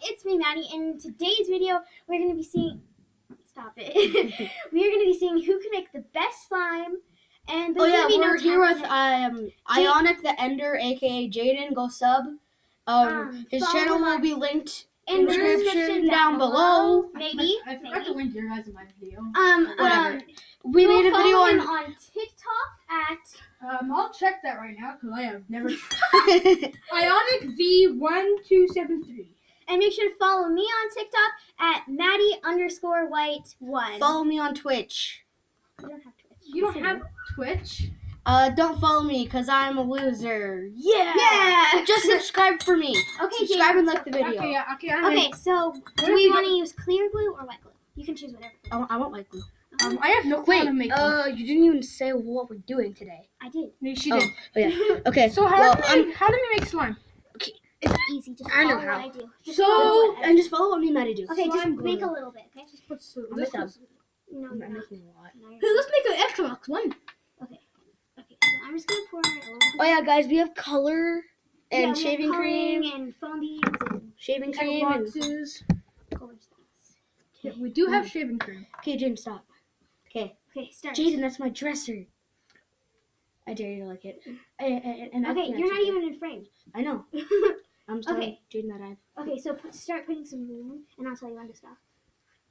it's me, Maddie. In today's video, we're going to be seeing... Stop it. We're going to be seeing who can make the best slime. And we're here with Ionic the Ender, aka Jaden. Go sub. His channel will be linked in the description down below. Maybe. I forgot to link your guys in my video. Whatever. We made a video on TikTok at... I'll check that right now because I have never Ionic V1273. And make sure to follow me on TikTok at Maddie_White1. Follow me on Twitch. You don't have Twitch. You don't have Twitch? Don't follow me because I'm a loser. Yeah. Yeah. Just subscribe for me. Okay, subscribe and like the video. Okay, so do we want to use clear glue or wet glue? You can choose whatever. I want white glue. I have no clue how to make them. You didn't even say what we're doing today. I did. No, she did. Oh yeah. Okay. So how do we make slime? It's easy. Just I know follow how. what I do. And just follow what me and Maddie do. Okay, just slime make glue. a little bit. Okay. Just put some. I'm making No, I'm you're not. making a lot. No, you're Hey, let's make an Xbox one. Okay, so I'm just gonna pour a little. Oh yeah, guys, we have color and we have shaving coloring cream, and foam beads and shaving cream, and Xboxes. color things. Yeah, we do have shaving cream. okay, Jaden, stop. Okay, Start. Jaden, that's my dresser. I dare you to like it. And Okay, you're not even in frame. I know. I'm telling Okay. Jaden that I've. Okay, so start putting some glue in, and I'll tell you when to stop.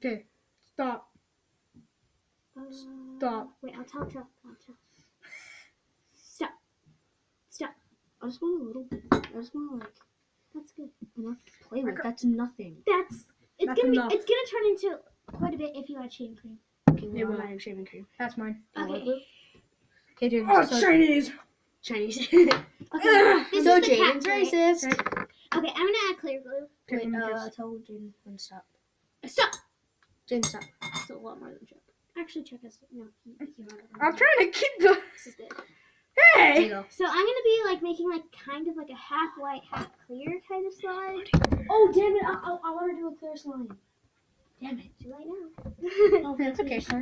Okay, stop. Stop. Wait, I'll tell. Stop. I just want a little bit. I just want like That's good. enough to play with. That's nothing. It's That's gonna enough. it's gonna turn into quite a bit if you add shaving cream. Okay, Yeah, well, well. I'm adding shaving cream. That's mine. Okay. Okay, Jaden. Oh, so Chinese. Chinese. Okay. This So is the Jaden's cat, right? racist. Okay, I'm gonna add clear glue. Wait, let me guess. tell Jaden when to stop. Stop. Jaden, stop. It's a lot more than Chuck. Actually, Chuck is no. I'm trying to keep the. This is good. There you Hey. go. So I'm gonna be like making like kind of like a half white, half clear kind of slime. Oh damn it! I want to do a clear slime. Damn it! Too late now. Oh, It's okay. No.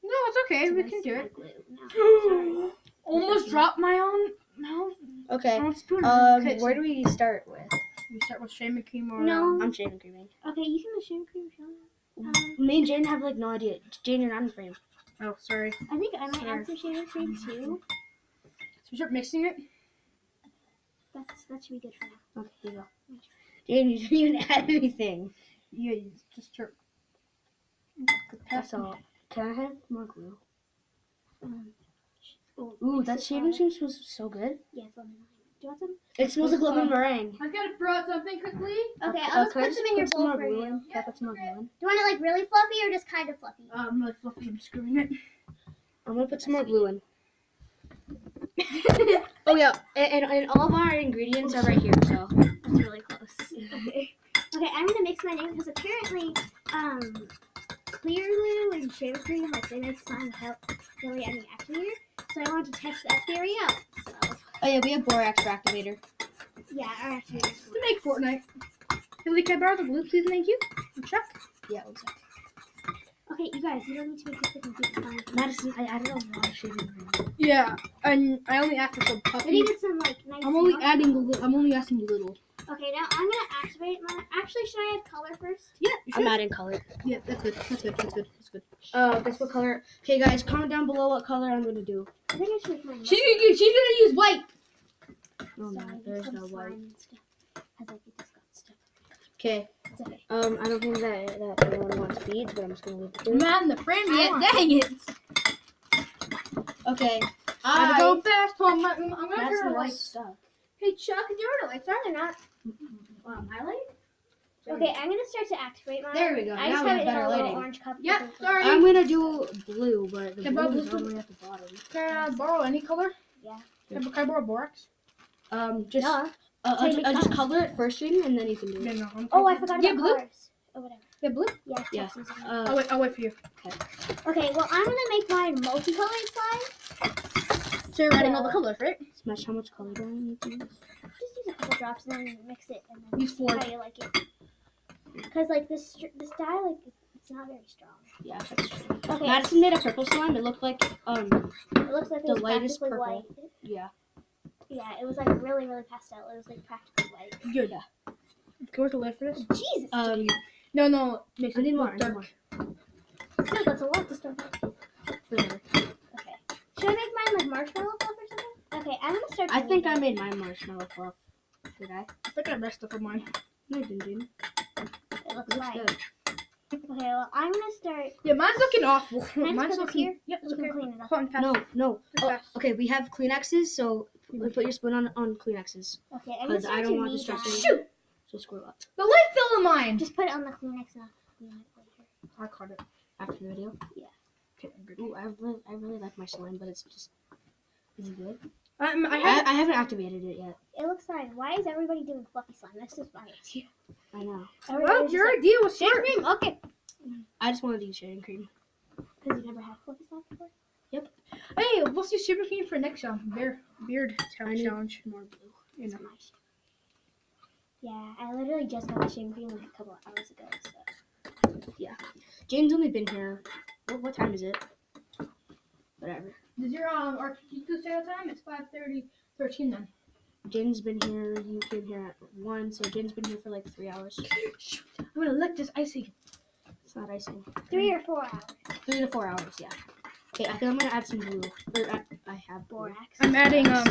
No, it's okay. We can do it. Glue. No. Sorry. Almost dropped my own. No. Okay. Spoon. Where do we start with? We start with shaving cream or No. I'm shaving creaming. Okay, you can do shaving cream if you want. Me and Jaden have like no idea. Jaden, you're not in the frame. Oh, sorry. I think I might Sure. add some shaving cream too. So we start mixing it. That should be good for now. Okay, here you go. Jaden, you didn't even add anything. Yeah, you just start. That's all. Can I have more glue? Ooh, mix that it shaving all. cream smells so good. Yeah, it's lemon meringue. Do you want some? It smells like lemon meringue. I gotta throw out something quickly. Okay, I'll just can I put some in your put some bowl more for glue you. in? Can I put some more glue in? Do you want it like really fluffy or just kind of fluffy? I'm really fluffy. I'm screwing it. I'm gonna put some more glue in. Oh yeah, and all of our ingredients are right here. So That's really close. Okay, I'm gonna mix mine in because apparently, clear glue and shaving cream like they make slime without really any activator. So I wanted to test that theory out. So oh yeah, we have borax for activator. yeah, our activator. To make Fortnite. Haley, can I borrow the glue, please? Thank you. Chuck. Yeah, one sec. Okay, you guys, you don't need to make this freaking big slime. Madison, I added a lot of shaving cream. Yeah, and I only asked for some I puffy. needed some like nice. I'm only milk. adding a little. I'm only asking a little. Okay, now I'm gonna activate mine. Actually, should I add color first? Yeah, you I'm should. adding color. Yeah, that's good. That's good. That's good. That's good. Guess what color? Okay, guys, comment down below what color I'm gonna do. I think I should make mine. She's gonna use white. Oh no, Sorry, there's some no white. slime and stuff. As like it just got stuck. Okay. It's okay. I don't think that anyone wants beads, but I'm just gonna leave it there. Man, the frame I yet. want- Dang it. Okay. Gotta go fast. Hold on, I'm gonna That's turn the the light lights. stuff. Hey Chuck, did you turn the lights on or not? Highlight? Okay, I'm gonna start to activate mine. There we go. I Now just we have have it in better a little lighting. orange cup. Yep, with a- sorry. I'm gonna do blue, but the Okay, Bob, blue is let's all put- the way at the bottom. Can I borrow any color? Yeah. Can I borrow borax? Just Duh. just Fun. color it first thing, and then you can do Yeah, it. no. I'm Oh, I forgot Yeah, about blue. colors. Or whatever. Yeah, blue. Yeah. Yeah. Jackson's blue. I'll wait for you. Okay, well I'm gonna make mine multicolored slime. So you're adding all the colors, right? Smash, how much color do I need to use? Just use a couple drops and then mix it and then Use four. how you like it. Because like this dye, like it's not very strong. Yeah, that's true. Okay. Madison made a purple slime. It looked like It looks like it the was lightest practically purple. white. yeah. Yeah, it was like really, really pastel. It was like practically white. Good. Can we work the light for this? Jesus. No. Makes I it need look more. dark. Still, that's a lot to start with. Whatever. Okay. Should I make mine like marshmallow fluff or something? Okay, I'm gonna start. I think I made my marshmallow fluff. Did I? I think I messed up on mine. No, I didn't. Jane. It looks Looks fine. good. Okay, well, I'm gonna start. Yeah, mine's looking awful. Can I just Mine's put this looking. here? Yep, We it's can okay. clean it up. Hold on, pass. No. Oh, Pass. okay, we have Kleenexes, so we put your spoon on Kleenexes. Okay, I'm gonna Because start I to don't want knead distracting. that. Shoot! So screw up. The light fell in mine. Just put it on the Kleenex and I'll clean it later. I caught it. After the video. Okay, I'm good. Ooh, I really like my slime, but it's just. Is it good? I I haven't activated it yet. It looks fine. Why is everybody doing fluffy slime? That's just my idea. I know. Well, Everybody's your just like, idea was shaving smart. cream. Okay. I just wanted to use shaving cream. Because you never had fluffy slime before. Hey, let's do super cream for next round. Beard I need challenge. more blue. You know. That's my shit. Yeah, I literally just got the shaving cream like a couple of hours ago. So. Jane's only been here. What time is it? Whatever. Does your Architecto stay time? It's 5:13 then. Jane's been here. You came here at 1, so Jane's been here for like 3 hours. Shoot, I'm gonna lick this icing. It's not icing. 3 or 4 hours. 3 to 4 hours, yeah. Okay, I think I'm gonna add some blue. Or I have blue. Borax. I'm adding yeah.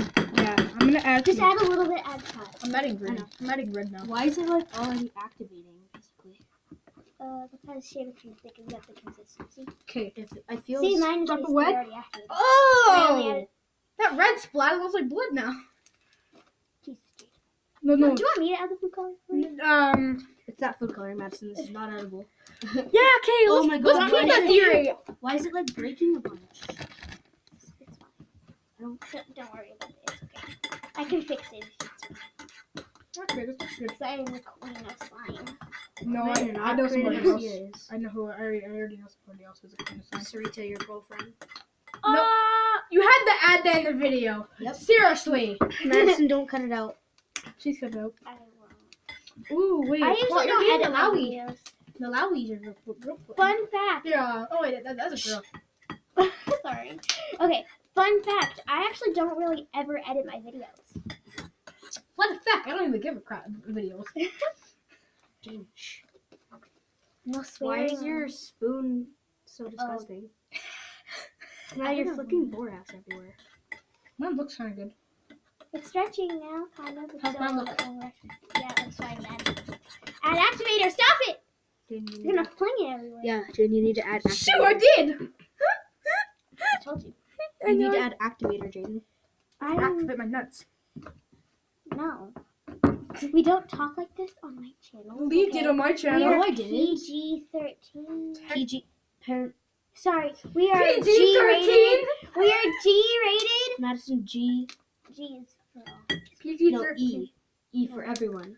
I'm gonna add. Just add a little bit at a time. I'm adding I green. know. I'm adding red now. Why is it like already activating? Basically, Because shaving cream thickens up the consistency. Okay. I feel. See, mine is drop basically of wet? already activated. Oh! That red splatter looks like blood now. Jesus, Jade. No, Do you want me to add the food color for you? It's not food coloring, Madison. This is not edible. Yeah. Okay. Oh Let's, my let's God, keep why that is theory. Why is it like breaking a bunch? It's fine. Don't worry about it. It's okay. I can fix it if it's fine. Okay, this looks good. Because I am the queen of slime. No, Man, you're I not know creative somebody as else. he is. I know who. I already know somebody else who's a kind of sign. Sarita, your girlfriend. No. You had to add that in the video. Yep. Seriously. Madison, don't cut it out. She's cut out. I won't. Ooh, wait. I usually you're don't being edit my Malawi. videos. The Lowies are real quick. Fun fact. Yeah. Oh wait, that's a girl. Sorry. Okay, fun fact. I actually don't really ever edit my videos. What a fact! I don't even give a crap videos. Jane, shh. No Why swearing. is your spoon so disgusting? Now you're flicking borax everywhere. Mine looks kind of good. It's stretching now, kind of. It's How's still mine a look? little over. Yeah, it looks fine, man. Add activator. Stop it! Jane, you You're need gonna fling it everywhere. yeah, Jane, you need to add. Shoot, I activator. did. I told you. You need to add activator, Jane. Activate my nuts. No. We don't talk like this on my channel. Lee okay? did on my We channel. are No, I didn't. PG-13. PG parent Sorry, we are PG-13. G-rated. We are G-rated. Madison G. G is for all. No E. E for everyone.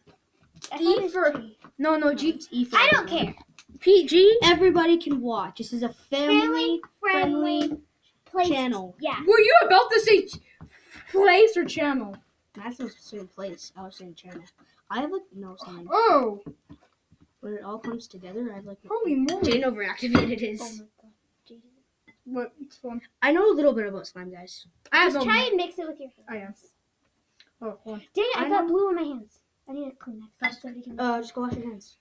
I thought E it was for- G. No, G. It's E for I don't everyone. care. PG. Everybody can watch. This is a family Friendly place. channel. Yeah. Were you about to say place or channel? Madison was saying place. I was saying channel. I have like no sign. Oh, When it all comes together, I have like. holy moly! Jane overactivated Oh his. my god. Jaden. What? It's fun. I know a little bit about slime, guys. I have Just no. try and mix it with your hands. I am. Oh, hold on. Dang it, I I got know- blue on my hands. I need a Kleenex. So we can Just go wash your hands.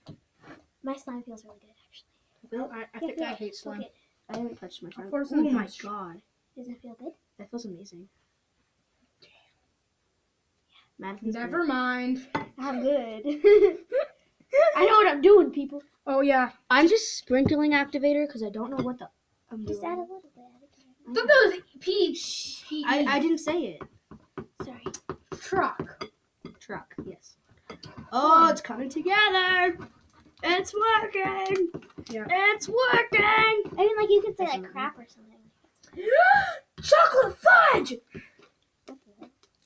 my slime feels really good, actually. No, I think I hate slime. Okay. I haven't touched my slime. Of course Oh it my does. god, Does it feel good? that feels amazing. Madison's Never mind. I'm good. I know what I'm doing, people. Oh yeah. I'm just sprinkling activator because I don't know what the I'm Just doing. add a little bit. I thought that was peach. I didn't say it. Sorry. Truck. Truck, yes. Oh, it's coming together. It's working. Yeah. It's working. I mean, like, you could say, Definitely. like, crap or something. Chocolate fudge.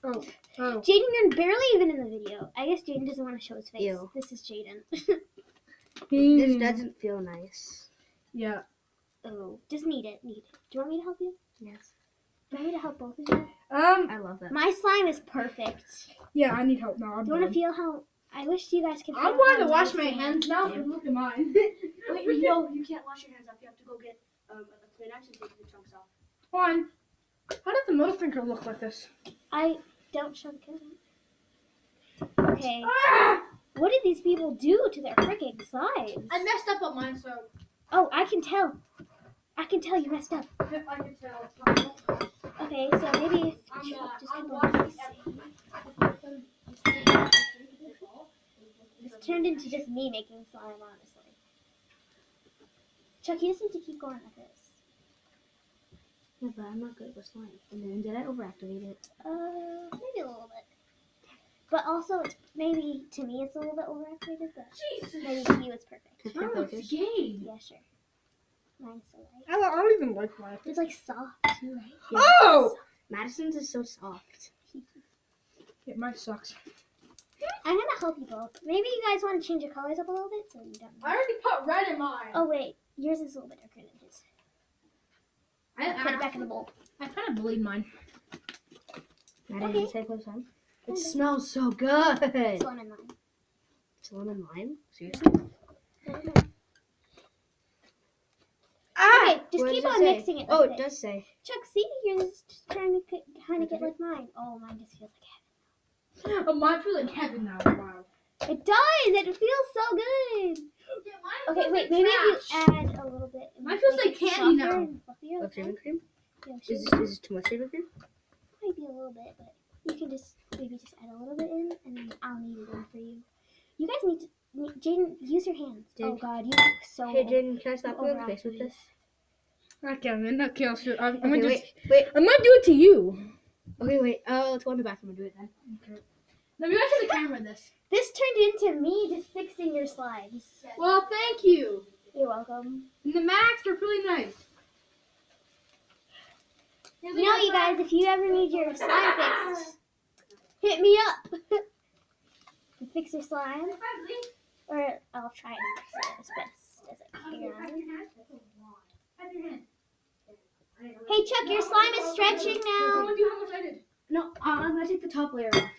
Oh. Jaden, you're barely even in the video. I guess Jaden doesn't want to show his face. Ew. This is Jaden. This doesn't feel nice. Yeah. Oh. Just knead it. Knead it. Do you want me to help you? Yes. Do you want me to help both of you? I love that. My slime is perfect. Yeah, I need help now. I'm Do you want done. to feel how... I wish you guys could feel I'm going how to wash nice my it hands is. now. And look at mine. Wait, no, you can't wash your hands up. You have to go get a Kleenex and take the chunks off. Fine. How does the middle finger look like this? I don't show the camera. Okay. Ah! What did these people do to their freaking slimes? I messed up on mine, so Oh, I can tell. I can tell you messed up. I can tell. Okay, so maybe if I'm Chuck not. just I'm keep watching on This turned into just me making slime, honestly. Chuck, you just need to keep going like this. Yeah, but I'm not good with slime. And then did I overactivate it? Maybe a little bit. But also, it's maybe to me it's a little bit overactivated, but maybe to you it's perfect. Can I focus? gay. Yeah, sure. Mine's so light. I don't even like mine. It's like soft too, right? Oh! Madison's is so soft. Yeah, mine sucks. I'm gonna help you both. Maybe you guys want to change your colors up a little bit so you don't. I already put red in mine. Oh wait, yours is a little bit darker than his. Put it back in the bowl. I kind of bleed mine. Madison, Okay. take close time. It Okay. smells so good. It's lemon lime. It's lemon lime? Seriously? Okay, just What keep does on it say? mixing it. Oh, Like it does say. Chuck, see, yours is just trying to kind of get like mine. Oh, mine just feels like Oh, mine feels like heaven now. Wow. heaven. It does. It feels so good. Okay, wait. Maybe if you add a little bit. and Mine feels make like it candy softer now. and fluffier, What like shaving that. cream? Yeah, Is sure. this too much shaving cream? Might be a little bit, but you can just maybe just add a little bit in, and then I'll knead it in for you. You guys need to. Jaden, use your hands. Oh Jaden. God, you look so. Hey, Jen, can I slap you in the overactivated. face with this? Okay, okay, I'll shoot. I'm Okay, gonna do wait, it. wait. I'm gonna do it to you. Okay, wait. Let's go in the bathroom and do it then. Let me watch the camera this. This turned into me just fixing your slides. Well, thank you. You're welcome. And the masks are really nice. You know, you guys, if you ever need your slime fixed, hit me up. To fix your slime, or I'll try and fix it as best as I can. Hey Chuck, your slime is stretching I'm now. gonna do how much I did. No, I'm gonna take the top layer off.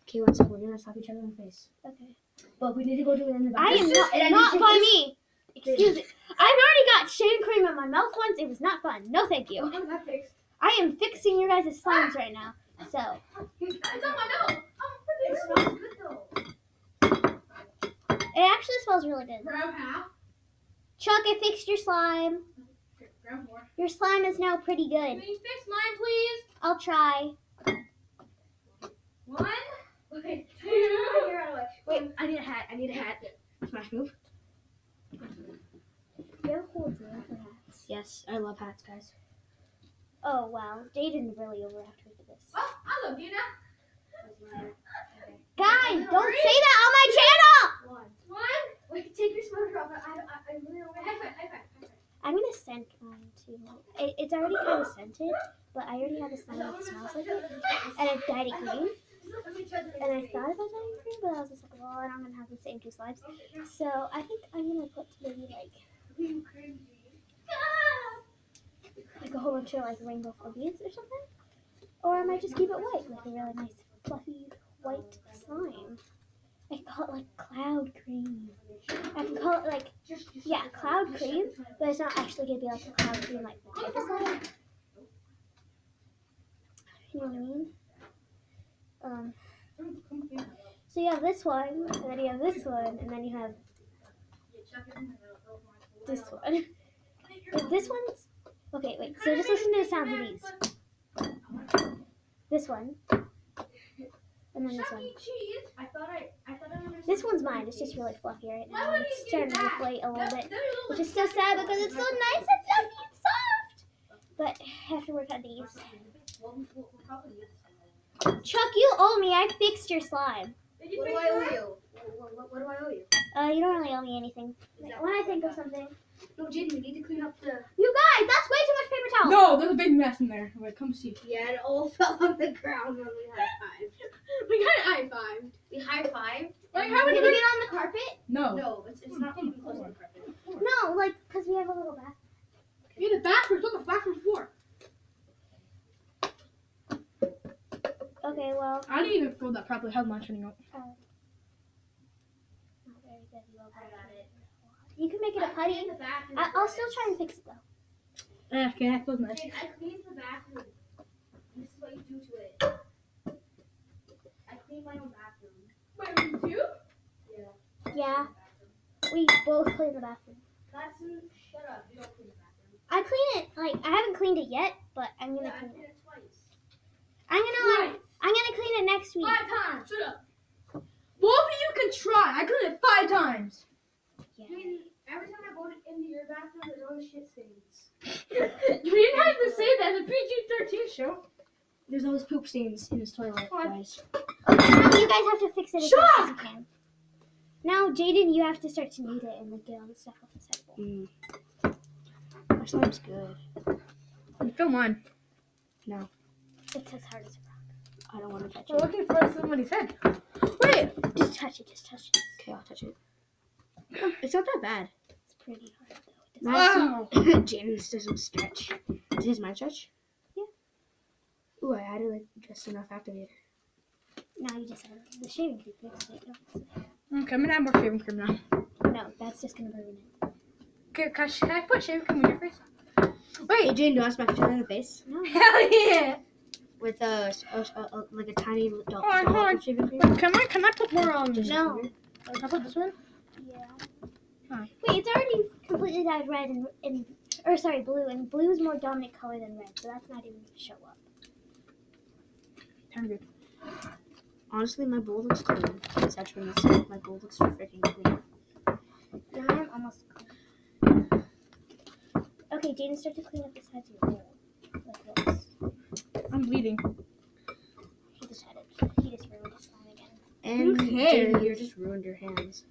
Okay, 1 second. We're gonna slap each other in the face. Okay. But we need to go do it in the I bathroom. am not by me. Excuse me. I've already got shaving cream in my mouth once. It was not fun. No, thank you. How that fixed? I am fixing your guys' slimes right now. So, It's on my nose. It smells good though. it actually smells really good. Grab half. Chuck, I fixed your slime. Grab more. Your slime is now pretty Can good. you fix mine, please? I'll try. 1. Okay. 2. Wait, I need a hat. Smash move. You have holes in it for hats. Yes, I love hats, guys. Oh wow, Jaden really overactivated this. Oh, I love you now. Guys, don't say that on my channel! 1. Wait, take your smoker off. I really don't High five. I'm gonna scent mine too. It's already kind of scented, but I already have a slime that smells like it. And it's dyed it green. And I thought about dyeing it green, but I was just like, well, I'm gonna have the same two slimes. So I think I'm gonna put maybe like a whole bunch of like rainbow flubbies or something. Or I might just keep it white with a really nice fluffy white slime. I can call it like cloud cream. I can call it like, yeah, cloud cream, but it's not actually gonna be like a cloud cream like type of slime. You know what I mean? So you have this one, and then you have this one, and then you have this one. But this one's okay. Wait. So just listen to the sounds of these. This one, and then this one. This one's mine. It's just really fluffy right now. It's starting to deflate a little bit, which is so sad because it's so nice and fluffy and soft. But I have to work on these. Chuck, you owe me. I fixed your slime. What do I owe you? What do I owe you? You don't really owe me anything. When I think of something. No, Jaden, we need to clean up the... You guys, that's way too much paper towel. No, there's a big mess in there. Wait, come see. Yeah, it all fell on the ground when we high-fived. We got high-fived. We high-fived? Like, how Did would you you get on the carpet? No. No, it's not even close to the carpet. No, like, because we have a little bath. Yeah, the bathroom. Look, the bathroom floor. Okay, well. I didn't even fold that properly. How's mine turning out? Not very good. You can make it a putty. I'll still try and fix it though. Okay, that feels nice. I cleaned the bathroom. This is what you do to it. I cleaned my own bathroom. Wait, we do? Yeah. We both clean the bathroom. Madison, shut up. You don't clean the bathroom. I clean it, like, I haven't cleaned it yet, but I'm gonna clean it. Twice. I'm gonna clean it next week. 5 times. Shut up. Both of you can try. I cleaned it 5 times. Yeah. Every time I go into your bathroom, there's always shit stains. You didn't have to say that. It's a PG-13 show. There's always poop stains in his toilet, What? guys. Okay, now you guys have to fix it as Shut fast as you can. Now, Jaden, you have to start to knead it and like, get all the stuff off the side bowl. My slime's good. You film mine. It's as hard as a rock. I don't want to touch We're it. looking for somebody's head. Wait. Just touch it, just touch it. Okay, I'll touch it. It's not that bad. It's pretty hard though. It doesn't- Wow. Jaden's doesn't stretch. Does mine stretch? Yeah. Ooh, I added like just enough activator. Now you just have the shaving cream. Fix it. Don't fix it. Okay, I'm gonna add more shaving cream now. No, that's just gonna ruin it. Okay, can I put shaving cream on your face? Hey, Wait. Jaden, do you want to smack each other in the face No. Hell yeah. with like a tiny dollop Hold on. of shaving cream? Can I put more on? Just No. here? Can I put this one? Yeah. Huh. Wait, it's already completely dyed red and blue, and blue is more dominant color than red, so that's not even gonna show up. Turn good. Honestly, my bowl looks clean. Except for this, my bowl looks freaking clean. Yeah, mine almost clean. Okay, Jaden, start to clean up the sides of your bowl. Like this. I'm bleeding. He just ruined his slime again. And Okay. Jaden, you just ruined your hands.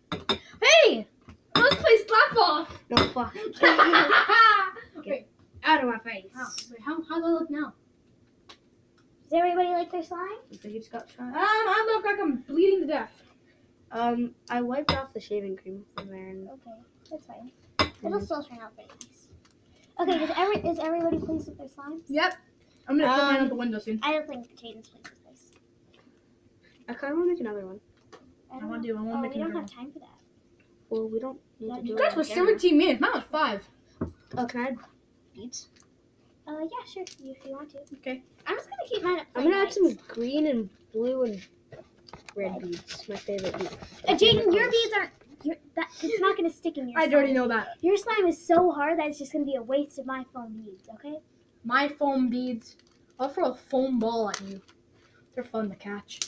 Hey! Let's play slap off. No, fuck. Wait, Out of my face. how do I look now? Does everybody like their slime? So you just got shot. I look like I'm bleeding to death. I wiped off the shaving cream from there and Okay, that's fine. It'll still turn out pretty nice. Okay, is everybody pleased with their slime? Yep. I'm gonna put mine out the window soon. I don't think Jaden's pleased with this. I kind of want to make another one. I want to Oh, make we don't another have time for that. Well, we don't need Yeah, to do You it guys on were camera. 17 minutes. Mine was 5. Oh, can I add beads? Yeah, sure, if you want to. Okay. I'm just gonna keep mine up. I'm gonna add some green and blue and red beads. My favorite beads. Jaden, your beads aren't. It's not gonna stick in your. I slime. already know that. Your slime is so hard that it's just gonna be a waste of my foam beads. Okay. My foam beads. I'll throw a foam ball at you. They're fun to catch.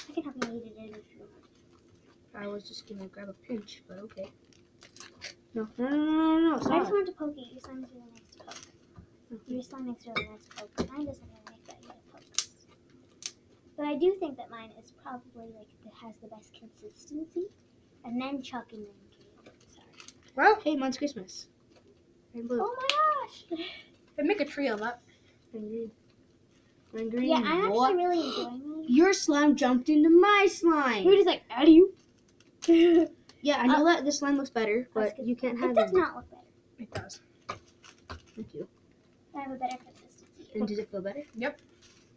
I can help you knead it in if you want. I was just gonna grab a pinch, but okay. No. I Stop. just wanted to poke it. Your slime is really nice to poke. Your slime makes really nice to poke. Mine doesn't really make that good at pokes. But I do think that mine is probably like it has the best consistency. And then Chuck and then Kate. Sorry. Well, Hey, mine's Christmas. And blue. Oh my gosh. I make a tree of that. And green. And green. Yeah, I'm What? actually really enjoying mine. Your slime jumped into my slime. You're just like, how do you? It Yeah, I know that this slime looks better, That's but good. you can't have does not look better. It does. Thank you. I have a better consistency. And does it feel better? And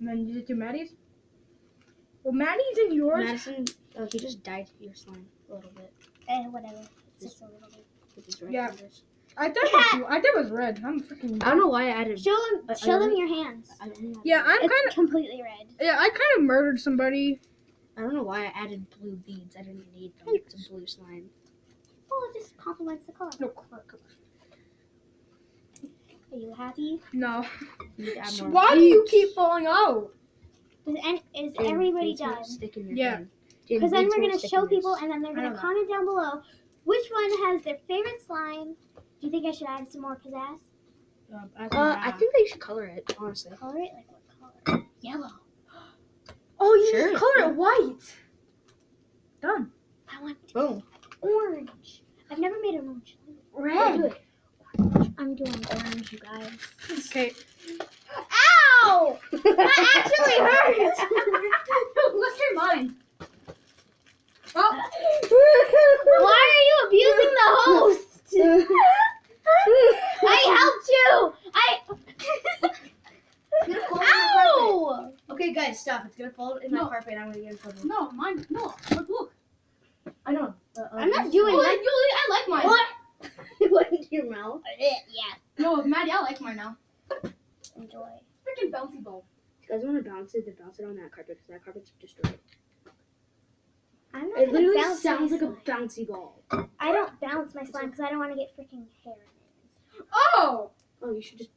then you do Maddie's. Well, Maddie's in yours. Madison, oh, he just dyed your slime a little bit. Whatever. It's just a little bit. With his red Yeah. fingers. I thought it was red. I'm freaking. I don't know why I added. Show I them only- your hands. I only added- Yeah, I'm It's kind of. completely red. Yeah, I kind of murdered somebody. I don't know why I added blue beads. I didn't need them. It's a blue slime. Well, it just complements the color. No. Are you happy? No. You need to add more Why do you beads. keep falling out? Is And everybody beads won't done? stick in your Yeah. hand. Because then Beads we're won't gonna stick show in yours. people, and then they're I gonna know that. comment down below which one has their favorite slime. Do you think I should add some more pizzazz? I think they should color it, honestly. Color it like what color? Yellow. Oh, you Sure. need to color it white. Done. I want Boom. orange. I've never made an orange slime. Red. I'm doing orange, you guys. Okay. Ow! That actually hurts. Let's try mine. Oh. Why are you abusing the host? I helped you. Ow! Okay, guys, stop. It's gonna fall in my No. carpet and I'm gonna get in trouble. No, mine. No. Look. I know. I'm not doing Oh, that. I like mine. What? It went into your mouth. Yeah. No, Maddie, I like mine now. Enjoy. Freaking bouncy ball. If you guys want to bounce it, then bounce it on that carpet because that carpet's destroyed. I'm not It gonna literally bounce sounds my like a slime. bouncy ball. I don't bounce my slime because I don't want to get freaking hair in it. Oh! Oh, you should just.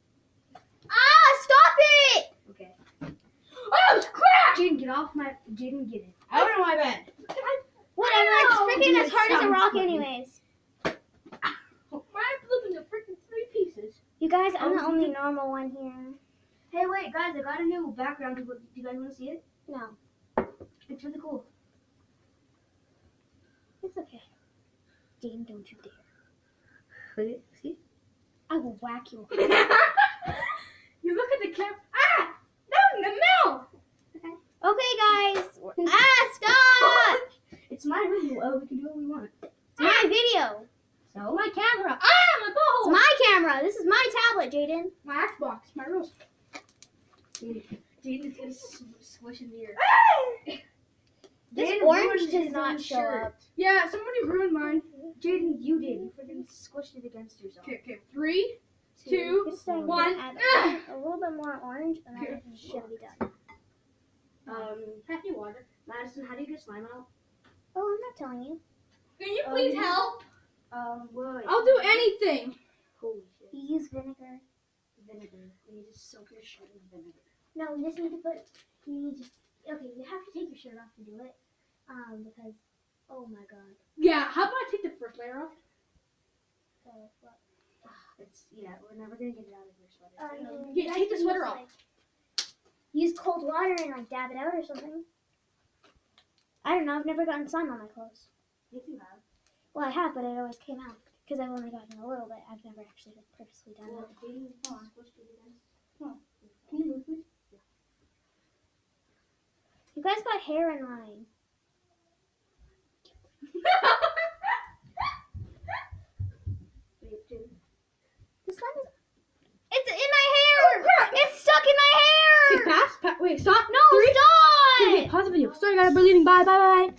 Ah! Stop it! Okay. Oh, crap! Jaden, get off my. Jaden, get it. Out of my bed. Whatever. It's freaking It as hard as a sounds rock, funny. anyways. Mine flipped into freaking 3 pieces. You guys, I'm Oh, the only normal one here. Hey, wait, guys, I got a new background. Do you guys want to see it? No, It's really cool. it's okay. Dean, don't you dare. Wait, see? I will whack you. You look at the camera. Ah! No! Okay, guys. Stop! It's my room. Oh, we can do what we want. It's my video. So my camera. My It's ball! my camera. This is my tablet, Jaden. My Xbox. My rules. Jaden's gonna squish in the air. This Jaden orange ruined does his not own show shirt. up. Yeah, somebody ruined mine. Jaden, you did. You freaking squished it against yourself. Okay. 3, 2, Just saying, I'm 1. gonna add a little bit more orange, and then it should be done. Happy water. Madison, how do you get slime out? Oh, I'm not telling you. Can you please help? Wait. I'll do anything. Holy shit. You use vinegar. Vinegar. We need to soak your shirt in vinegar. No, you just need to put. You need to. Okay, you have to take your shirt off to do it. Because. Oh my god. Yeah, how about I take the first layer off? What? We're never gonna get it out of your sweater. Yeah, take the sweater off. Use cold water and like dab it out or something. I don't know. I've never gotten slime on my clothes. Yes, you have. Well, I have, but it always came out because I've only gotten a little bit. I've never actually like purposely done Well, it. Jaden squished it against. Can you move, please? You guys got hair in mine. Wait, Jaden. The slime is. It's in my hair. It's stuck in my hair. Pass. Wait, stop. No, Three. stop. Okay, pause the video. Sorry, guys, we're leaving. Bye, bye, bye.